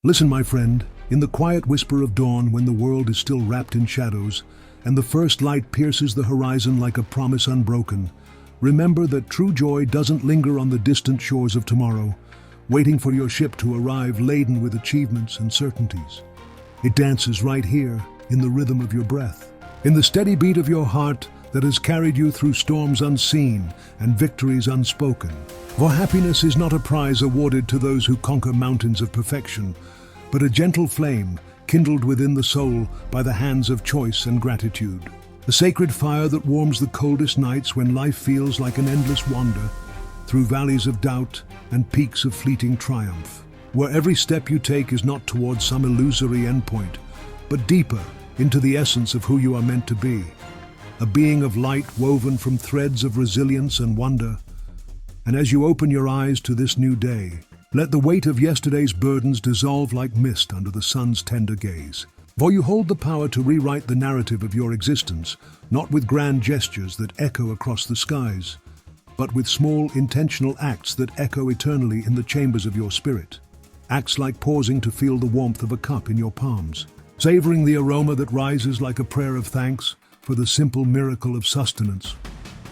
Listen, my friend, in the quiet whisper of dawn when the world is still wrapped in shadows, and the first light pierces the horizon like a promise unbroken, remember that true joy doesn't linger on the distant shores of tomorrow, waiting for your ship to arrive laden with achievements and certainties. It dances right here, in the rhythm of your breath, in the steady beat of your heart that has carried you through storms unseen and victories unspoken. For happiness is not a prize awarded to those who conquer mountains of perfection, but a gentle flame kindled within the soul by the hands of choice and gratitude. A sacred fire that warms the coldest nights when life feels like an endless wander through valleys of doubt and peaks of fleeting triumph, where every step you take is not towards some illusory endpoint, but deeper into the essence of who you are meant to be, a being of light woven from threads of resilience and wonder. And as you open your eyes to this new day, let the weight of yesterday's burdens dissolve like mist under the sun's tender gaze. For you hold the power to rewrite the narrative of your existence, not with grand gestures that echo across the skies, but with small, intentional acts that echo eternally in the chambers of your spirit. Acts like pausing to feel the warmth of a cup in your palms, savoring the aroma that rises like a prayer of thanks for the simple miracle of sustenance,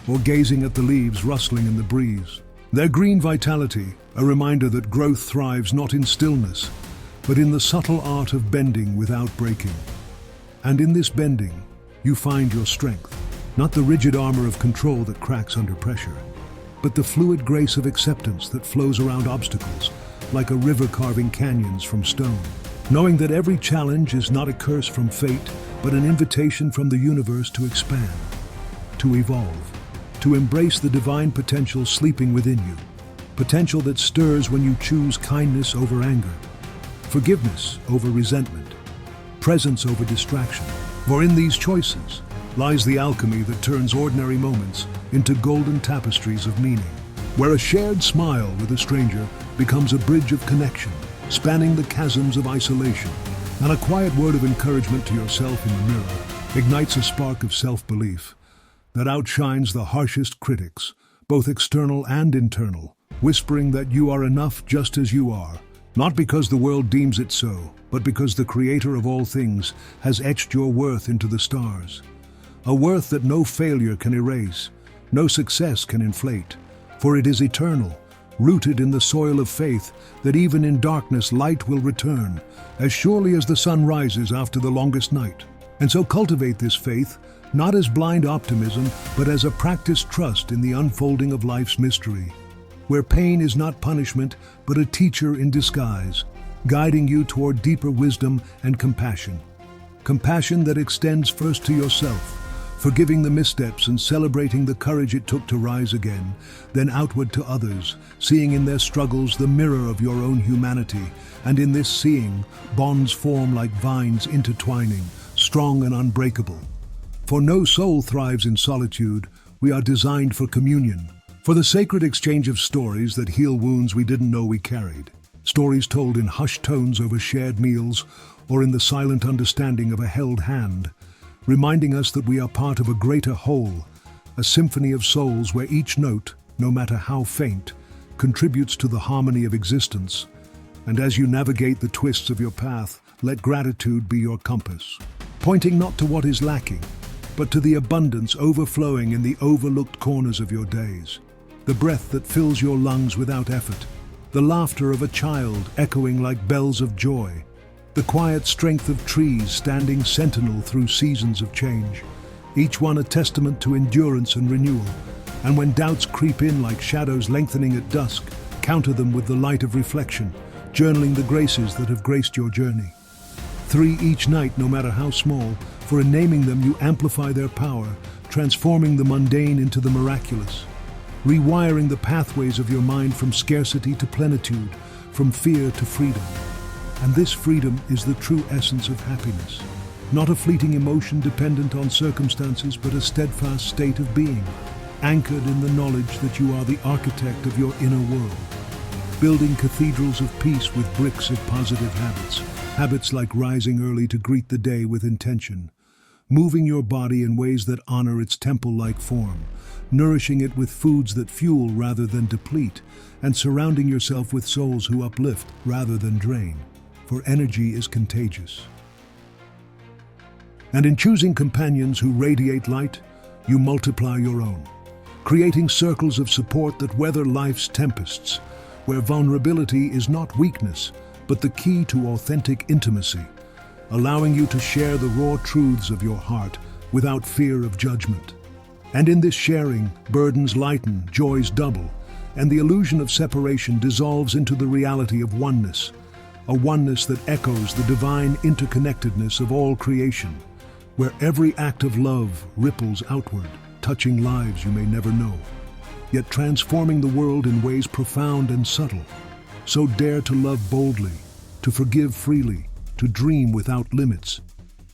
or gazing at the leaves rustling in the breeze. Their green vitality, a reminder that growth thrives not in stillness, but in the subtle art of bending without breaking. And in this bending, you find your strength, not the rigid armor of control that cracks under pressure, but the fluid grace of acceptance that flows around obstacles, like a river carving canyons from stone. Knowing that every challenge is not a curse from fate, but an invitation from the universe to expand, to evolve, to embrace the divine potential sleeping within you. Potential that stirs when you choose kindness over anger, forgiveness over resentment, presence over distraction. For in these choices lies the alchemy that turns ordinary moments into golden tapestries of meaning, where a shared smile with a stranger becomes a bridge of connection, spanning the chasms of isolation, and a quiet word of encouragement to yourself in the mirror ignites a spark of self-belief that outshines the harshest critics, both external and internal, whispering that you are enough just as you are, not because the world deems it so, but because the Creator of all things has etched your worth into the stars. A worth that no failure can erase, no success can inflate, for it is eternal, rooted in the soil of faith that even in darkness light will return, as surely as the sun rises after the longest night. And so cultivate this faith, not as blind optimism, but as a practiced trust in the unfolding of life's mystery, where pain is not punishment, but a teacher in disguise, guiding you toward deeper wisdom and compassion. Compassion that extends first to yourself, forgiving the missteps and celebrating the courage it took to rise again, then outward to others, seeing in their struggles the mirror of your own humanity, and in this seeing, bonds form like vines intertwining, strong and unbreakable. For no soul thrives in solitude, we are designed for communion, for the sacred exchange of stories that heal wounds we didn't know we carried. Stories told in hushed tones over shared meals, or in the silent understanding of a held hand, reminding us that we are part of a greater whole, a symphony of souls where each note, no matter how faint, contributes to the harmony of existence. And as you navigate the twists of your path, let gratitude be your compass, pointing not to what is lacking, but to the abundance overflowing in the overlooked corners of your days. The breath that fills your lungs without effort, the laughter of a child echoing like bells of joy, the quiet strength of trees standing sentinel through seasons of change, each one a testament to endurance and renewal. And when doubts creep in like shadows lengthening at dusk, counter them with the light of reflection, journaling the graces that have graced your journey. 3 each night, no matter how small, for in naming them you amplify their power, transforming the mundane into the miraculous, rewiring the pathways of your mind from scarcity to plenitude, from fear to freedom. And this freedom is the true essence of happiness, not a fleeting emotion dependent on circumstances, but a steadfast state of being, anchored in the knowledge that you are the architect of your inner world, building cathedrals of peace with bricks of positive habits, habits like rising early to greet the day with intention, moving your body in ways that honor its temple-like form, nourishing it with foods that fuel rather than deplete, and surrounding yourself with souls who uplift rather than drain. for energy is contagious. And in choosing companions who radiate light, you multiply your own, creating circles of support that weather life's tempests, where vulnerability is not weakness, but the key to authentic intimacy, allowing you to share the raw truths of your heart without fear of judgment. And in this sharing, burdens lighten, joys double, and the illusion of separation dissolves into the reality of oneness, a oneness that echoes the divine interconnectedness of all creation, where every act of love ripples outward, touching lives you may never know, yet transforming the world in ways profound and subtle. So dare to love boldly, to forgive freely, to dream without limits.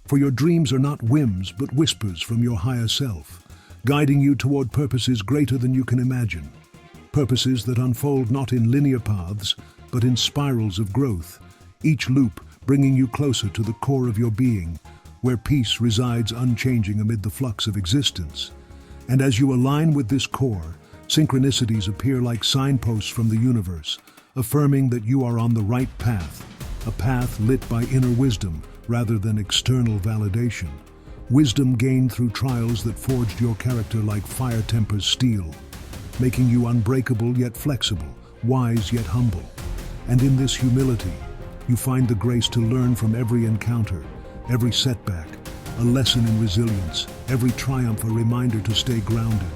For your dreams are not whims, but whispers from your higher self, guiding you toward purposes greater than you can imagine. Purposes that unfold not in linear paths, but in spirals of growth, each loop bringing you closer to the core of your being, where peace resides unchanging amid the flux of existence. And as you align with this core, synchronicities appear like signposts from the universe, affirming that you are on the right path, a path lit by inner wisdom rather than external validation. Wisdom gained through trials that forged your character like fire tempers steel, making you unbreakable yet flexible, wise yet humble. And in this humility, you find the grace to learn from every encounter, every setback, a lesson in resilience, every triumph a reminder to stay grounded.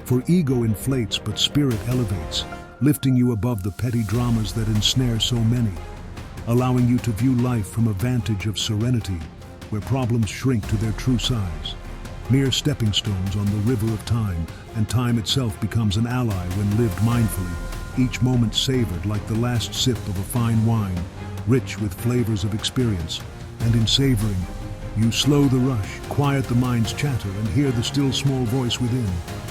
For ego inflates but spirit elevates, lifting you above the petty dramas that ensnare so many, allowing you to view life from a vantage of serenity, where problems shrink to their true size, mere stepping stones on the river of time, and time itself becomes an ally when lived mindfully, each moment savored like the last sip of a fine wine, rich with flavors of experience. And in savoring, you slow the rush, quiet the mind's chatter, and hear the still small voice within.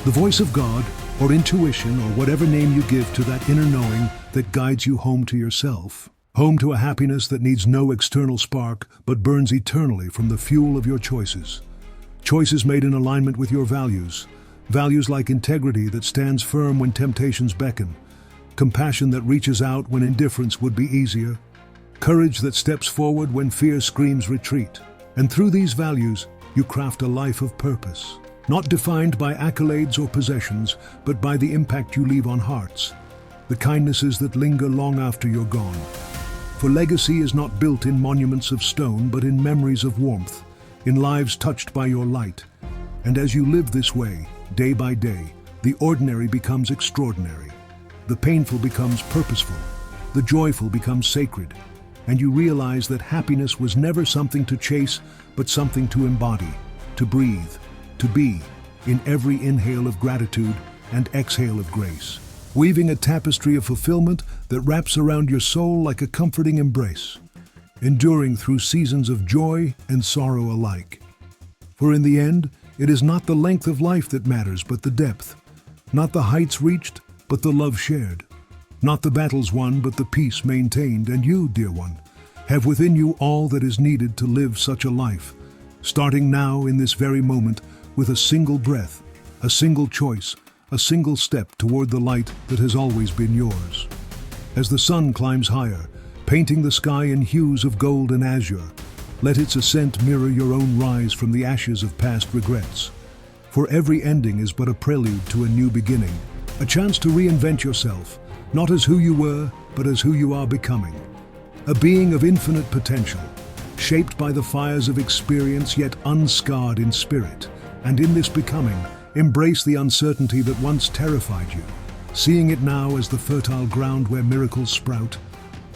The voice of God, or intuition, or whatever name you give to that inner knowing that guides you home to yourself. Home to a happiness that needs no external spark, but burns eternally from the fuel of your choices. Choices made in alignment with your values. Values like integrity that stands firm when temptations beckon. Compassion that reaches out when indifference would be easier. Courage that steps forward when fear screams retreat. And through these values, you craft a life of purpose, not defined by accolades or possessions, but by the impact you leave on hearts, the kindnesses that linger long after you're gone. For legacy is not built in monuments of stone, but in memories of warmth, in lives touched by your light. And as you live this way, day by day, the ordinary becomes extraordinary. The painful becomes purposeful. The joyful becomes sacred. And you realize that happiness was never something to chase, but something to embody, to breathe, to be, in every inhale of gratitude and exhale of grace, weaving a tapestry of fulfillment that wraps around your soul like a comforting embrace, enduring through seasons of joy and sorrow alike. For in the end, it is not the length of life that matters, but the depth, not the heights reached, but the love shared. Not the battles won, but the peace maintained, and you, dear one, have within you all that is needed to live such a life, starting now in this very moment with a single breath, a single choice, a single step toward the light that has always been yours. As the sun climbs higher, painting the sky in hues of gold and azure, let its ascent mirror your own rise from the ashes of past regrets. For every ending is but a prelude to a new beginning, a chance to reinvent yourself, not as who you were, but as who you are becoming. A being of infinite potential, shaped by the fires of experience yet unscarred in spirit. And in this becoming, embrace the uncertainty that once terrified you, seeing it now as the fertile ground where miracles sprout,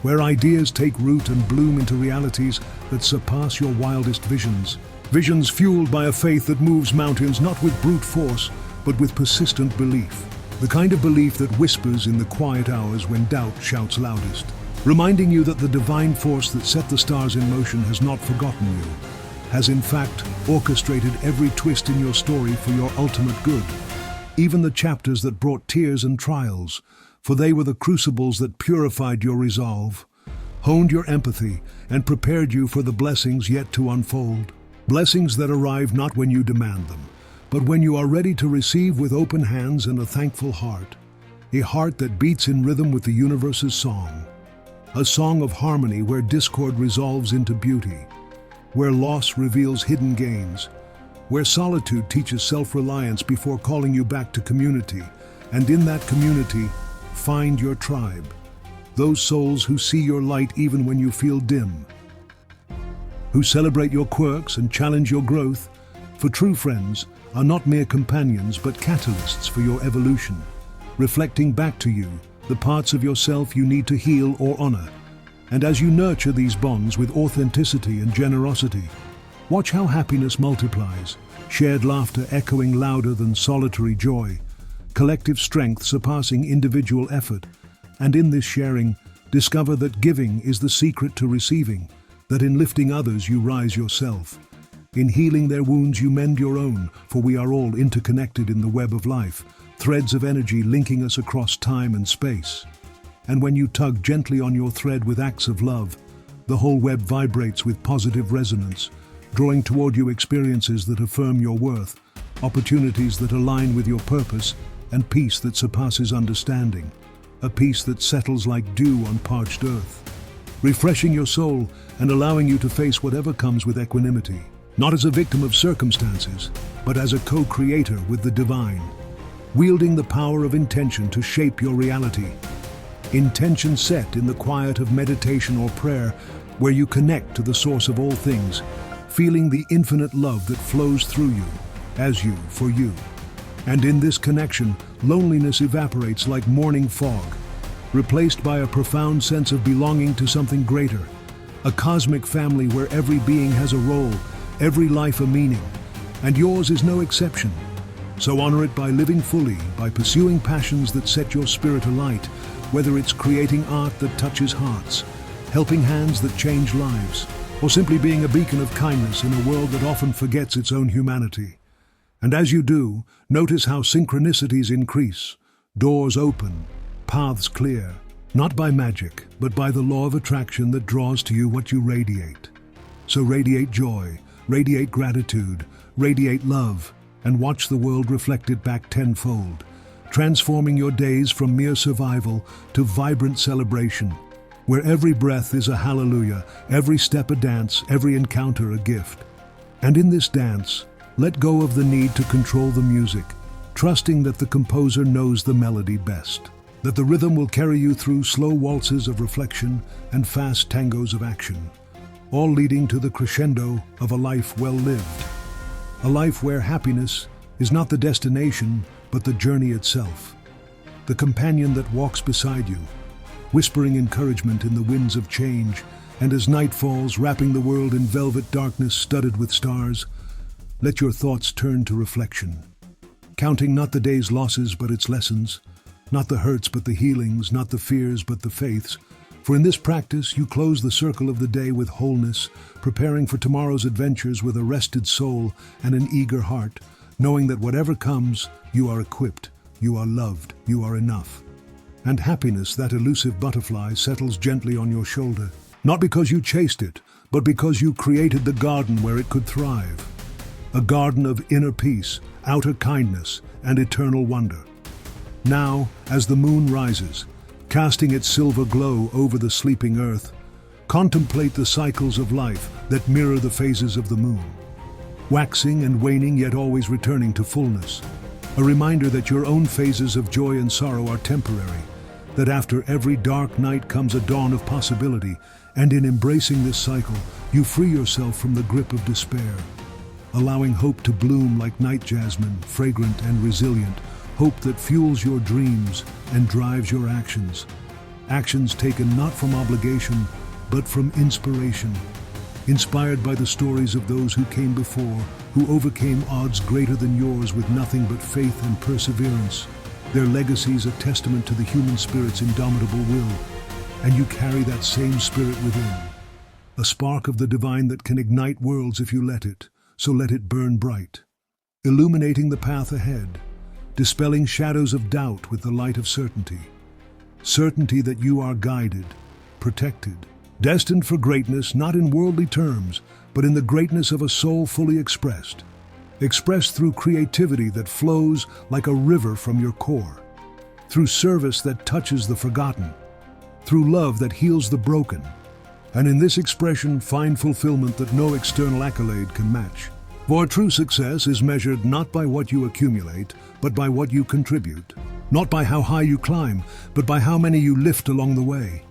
where ideas take root and bloom into realities that surpass your wildest visions. Visions fueled by a faith that moves mountains not with brute force, but with persistent belief. The kind of belief that whispers in the quiet hours when doubt shouts loudest, reminding you that the divine force that set the stars in motion has not forgotten you, has in fact orchestrated every twist in your story for your ultimate good, even the chapters that brought tears and trials, for they were the crucibles that purified your resolve, honed your empathy, and prepared you for the blessings yet to unfold. Blessings that arrive not when you demand them, but when you are ready to receive with open hands and a thankful heart, a heart that beats in rhythm with the universe's song. a song of harmony where discord resolves into beauty, where loss reveals hidden gains, where solitude teaches self-reliance before calling you back to community, and in that community, find your tribe, those souls who see your light even when you feel dim, who celebrate your quirks and challenge your growth, for true friends are not mere companions but catalysts for your evolution, reflecting back to you the parts of yourself you need to heal or honor. And as you nurture these bonds with authenticity and generosity, watch how happiness multiplies, shared laughter echoing louder than solitary joy, collective strength surpassing individual effort, and in this sharing, discover that giving is the secret to receiving, that in lifting others you rise yourself. In healing their wounds you mend your own, for we are all interconnected in the web of life, threads of energy linking us across time and space. And when you tug gently on your thread with acts of love, the whole web vibrates with positive resonance, drawing toward you experiences that affirm your worth, opportunities that align with your purpose, and peace that surpasses understanding, a peace that settles like dew on parched earth, refreshing your soul and allowing you to face whatever comes with equanimity, not as a victim of circumstances, but as a co-creator with the divine, wielding the power of intention to shape your reality. Intention set in the quiet of meditation or prayer, where you connect to the source of all things, feeling the infinite love that flows through you, as you, for you. And in this connection, loneliness evaporates like morning fog, replaced by a profound sense of belonging to something greater, a cosmic family where every being has a role, every life a meaning, and yours is no exception. So honor it by living fully, by pursuing passions that set your spirit alight, whether it's creating art that touches hearts, helping hands that change lives, or simply being a beacon of kindness in a world that often forgets its own humanity. And as you do, notice how synchronicities increase, doors open, paths clear, not by magic, but by the law of attraction that draws to you what you radiate. So radiate joy, radiate gratitude, radiate love, and watch the world reflected back tenfold, transforming your days from mere survival to vibrant celebration, where every breath is a hallelujah, every step a dance, every encounter a gift. And in this dance, let go of the need to control the music, trusting that the composer knows the melody best, that the rhythm will carry you through slow waltzes of reflection and fast tangos of action, all leading to the crescendo of a life well lived. A life where happiness is not the destination, but the journey itself. The companion that walks beside you, whispering encouragement in the winds of change, and as night falls, wrapping the world in velvet darkness studded with stars, let your thoughts turn to reflection, counting not the day's losses but its lessons, not the hurts but the healings, not the fears but the faiths. For in this practice you close the circle of the day with wholeness, preparing for tomorrow's adventures with a rested soul and an eager heart, knowing that whatever comes, you are equipped, you are loved, you are enough. And happiness, that elusive butterfly, settles gently on your shoulder, not because you chased it, but because you created the garden where it could thrive. A garden of inner peace, outer kindness, and eternal wonder. Now, as the moon rises, casting its silver glow over the sleeping earth, contemplate the cycles of life that mirror the phases of the moon, waxing and waning yet always returning to fullness. A reminder that your own phases of joy and sorrow are temporary, that after every dark night comes a dawn of possibility, and in embracing this cycle, you free yourself from the grip of despair, allowing hope to bloom like night jasmine, fragrant and resilient, hope that fuels your dreams and drives your actions. Actions taken not from obligation, but from inspiration, inspired by the stories of those who came before, who overcame odds greater than yours with nothing but faith and perseverance. Their legacies a testament to the human spirit's indomitable will, and you carry that same spirit within, a spark of the divine that can ignite worlds if you let it. So let it burn bright, illuminating the path ahead, dispelling shadows of doubt with the light of certainty. Certainty that you are guided, protected, destined for greatness not in worldly terms, but in the greatness of a soul fully expressed through creativity that flows like a river from your core, through service that touches the forgotten, through love that heals the broken. And in this expression, find fulfillment that no external accolade can match. For true success is measured not by what you accumulate, but by what you contribute. Not by how high you climb, but by how many you lift along the way.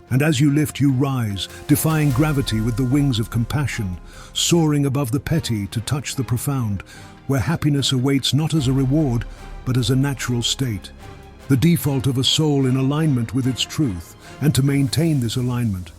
And as you lift, you rise, defying gravity with the wings of compassion, soaring above the petty to touch the profound, where happiness awaits not as a reward, but as a natural state, the default of a soul in alignment with its truth. And to maintain this alignment,